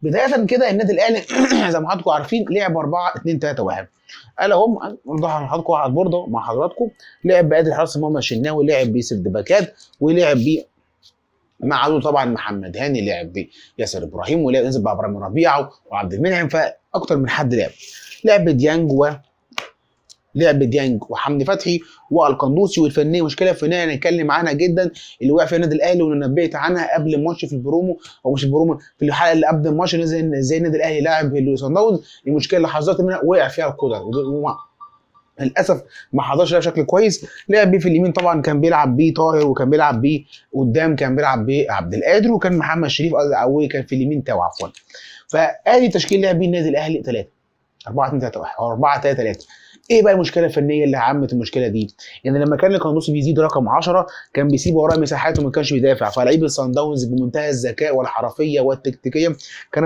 بدايه كده النادي الاهلي زي ما حضراتكم عارفين لعب 4-2-3-1. قال اهم اوضح لحضراتكم على البورده مع حضراتكم. لعب بادي حراس المرمى الشناوي، لعب بيه سيرد باكات، ولعب بيه مع عدو طبعا محمد هاني، لعب بياسر ابراهيم، ولعب نزل بابراهيم ربيعه وعبد المنعم، فاكتر من حد لعب ديانج وحمدي فتحي والقندوسي. والفنيه مشكله فنيه هنتكلم عنها جدا اللي وقع فيها النادي الاهلي، واللي نبهت عنها قبل الماتش في البرومو، او مش البرومو، في الحلقه اللي قبل الماتش، ازاي النادي الاهلي لاعب صن داونز. المشكله اللي حذرت منها وقع فيها الكولر، للاسف ما حضرش لها بشكل كويس. لعب بيه في اليمين طبعا كان بيلعب بيه طاهر، وكان بيلعب بيه قدام كان بيلعب بيه عبد القادر، وكان محمد شريف او كان في اليمين تاو عفوا. فادي تشكيل لعب بيه النادي الاهلي 4-2-3-1 او 4-3-3. ايه بقى المشكله الفنيه اللي عمت المشكله دي؟ يعني لما كان القندوسي بيزيد رقم 10 كان بيسيب وراه مساحات وما كانش بيدافع، فلعيبه الصن داونز بمنتهى الذكاء والحرفيه والتكتيكيه كان